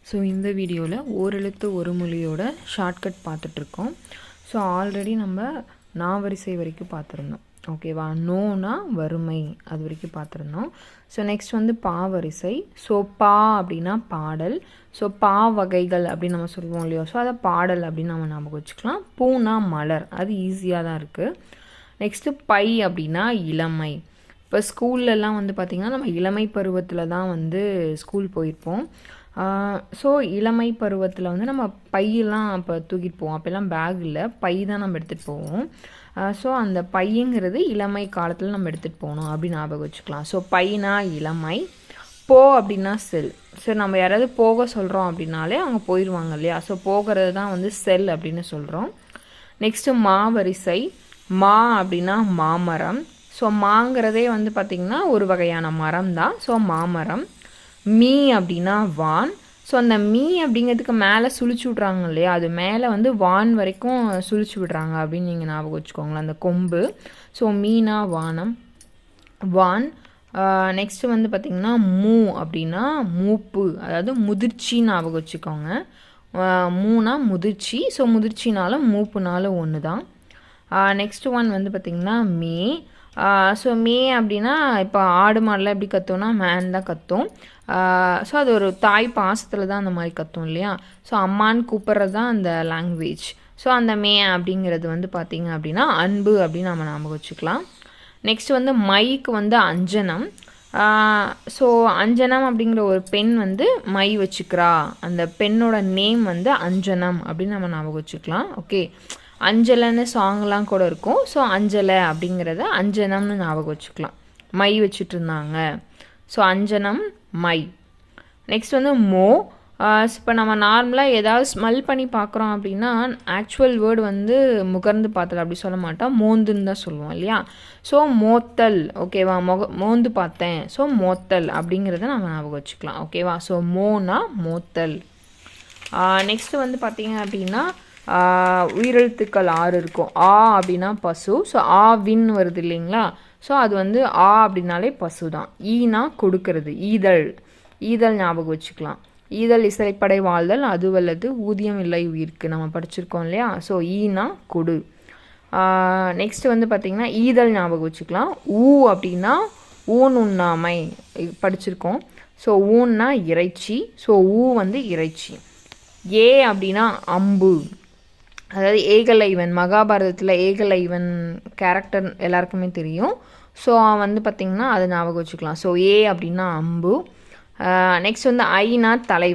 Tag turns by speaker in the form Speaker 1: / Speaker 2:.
Speaker 1: So இந்த வீடியோவில் ஓரெழுத்து ஒரு மொழியோட ஷார்ட்கட் பார்த்துட்ருக்கோம். ஸோ ஆல்ரெடி நம்ம நாவரிசை வரைக்கும் பார்த்துருந்தோம். ஓகேவா? நோனா வறுமை அது வரைக்கும் பார்த்துருந்தோம். ஸோ நெக்ஸ்ட் வந்து பாவரிசை. ஸோ பா அப்படின்னா பாடல். ஸோ பா வகைகள் அப்படின்னு நம்ம சொல்லுவோம் இல்லையோ, ஸோ அதை பாடல் அப்படின்னு நம்ம ஞாபகம் வச்சுக்கலாம். பூனா மலர், அது ஈஸியாக தான் இருக்குது. நெக்ஸ்ட்டு பை அப்படின்னா இளமை. இப்போ ஸ்கூல்லலாம் வந்து பார்த்திங்கன்னா நம்ம இளமை பருவத்தில் தான் வந்து ஸ்கூல் போயிருப்போம். ஸோ இளமை பருவத்தில் வந்து நம்ம பையெல்லாம் அப்போ தூக்கிட்டு போவோம். அப்போல்லாம் பேக் இல்லை, பை தான் நம்ம எடுத்துகிட்டு போவோம். ஸோ அந்த பையங்கிறது இளமை காலத்தில் நம்ம எடுத்துகிட்டு போகணும் அப்படின்னு ஞாபகம் வச்சுக்கலாம். ஸோ பையனா இளமை, போ அப்படின்னா செல். சரி, நம்ம யாராவது போக சொல்கிறோம் அப்படின்னாலே அவங்க போயிடுவாங்க இல்லையா? ஸோ போகிறது தான் வந்து செல் அப்படின்னு சொல்கிறோம். நெக்ஸ்ட்டு மாவரிசை. மா அப்படின்னா மாமரம். ஸோ மாங்கிறதே வந்து பார்த்திங்கன்னா ஒரு வகையான மரம் தான். ஸோ மாமரம். மீ அப்படின்னா வான். ஸோ அந்த மீ அப்படிங்கிறதுக்கு மேலே சுழிச்சு விட்றாங்க இல்லையா, அது மேலே வந்து வான் வரைக்கும் சுழிச்சு விட்றாங்க அப்படின்னு நீங்கள் ஞாபகம் வச்சுக்கோங்களேன், அந்த கொம்பு. ஸோ மீனா வானம், வான். நெக்ஸ்ட்டு வந்து பார்த்திங்கன்னா மூ அப்படின்னா மூப்பு, அதாவது முதிர்ச்சி ஞாபகம் வச்சுக்கோங்க. மூனா முதிர்ச்சி. ஸோ முதிர்ச்சினாலும் மூப்புனாலும் ஒன்று தான். நெக்ஸ்ட் ஒன் வந்து பார்த்திங்கன்னா மே. ஸோ மே அப்படின்னா இப்போ ஆடு மாடெலாம் எப்படி கத்தோன்னா மேன் தான் கத்தும். ஸோ அது ஒரு தாய் பாசத்தில் தான் அந்த மாதிரி கத்தும் இல்லையா? ஸோ அம்மான்னு கூப்பிட்றது தான் அந்த லாங்குவேஜ். ஸோ அந்த மே அப்படிங்கிறது வந்து பார்த்திங்க அப்படின்னா அன்பு அப்படின்னு நம்ம ஞாபகம் வச்சுக்கலாம். நெக்ஸ்ட் வந்து மைக்கு வந்து அஞ்சனம். ஸோ அஞ்சனம் அப்படிங்கிற ஒரு பெண் வந்து மை வச்சுக்கிறா, அந்த பெண்ணோட நேம் வந்து அஞ்சனம் அப்படின்னு நம்ம ஞாபகம் வச்சுக்கலாம். ஓகே, அஞ்சலைன்னு சாங்லாம் கூட இருக்கும். ஸோ அஞ்சலை அப்படிங்கிறத அஞ்சனம்னு ஞாபகம் வச்சுக்கலாம். மை வச்சுட்டு இருந்தாங்க. ஸோ அஞ்சனம், மை. நெக்ஸ்ட் வந்து மோ. இப்போ நம்ம நார்மலாக ஏதாவது ஸ்மெல் பண்ணி பார்க்குறோம் அப்படின்னா ஆக்சுவல் வேர்டு வந்து முகர்ந்து பார்த்தல் அப்படி சொல்ல மாட்டோம், மோந்துன்னு தான் சொல்லுவோம் இல்லையா? ஸோ மோத்தல். ஓகேவா? மோந்து பார்த்தேன். ஸோ மோத்தல் அப்படிங்கிறத நம்ம ஞாபகம் வச்சுக்கலாம். ஓகேவா? ஸோ மோனா மோத்தல். நெக்ஸ்ட்டு வந்து பார்த்திங்க அப்படின்னா உயிரெழுத்துக்கள் 6 இருக்கும். ஆ அப்படின்னா பசு. ஸோ ஆ வின் வருது இல்லைங்களா? ஸோ அது வந்து ஆ அப்படின்னாலே பசு தான். ஈனா கொடுக்கறது, ஈதழ். ஈதழ் ஞாபகம் வச்சுக்கலாம். ஈதல் இசைப்படை வாழ்தல் அதுவல்லது ஊதியம் இல்லை உயிருக்கு, நம்ம படிச்சிருக்கோம் இல்லையா? ஸோ ஈனா கொடு. நெக்ஸ்ட் வந்து பார்த்திங்கன்னா ஈதல் ஞாபகம் வச்சுக்கலாம். ஊ அப்படின்னா ஊன் உண்ணாமை படிச்சிருக்கோம். ஸோ ஊன்னா இறைச்சி. ஸோ ஊ வந்து இறைச்சி. ஏ அப்படின்னா அம்பு, அதாவது ஏகலைவன். மகாபாரதத்தில் ஏகலைவன் கேரக்டர் எல்லாருக்குமே தெரியும். ஸோ வந்து பார்த்திங்கன்னா அதை ஞாபகம் வச்சுக்கலாம். ஸோ ஏ அப்படின்னா அம்பு. நெக்ஸ்ட் வந்து ஐனா தலை.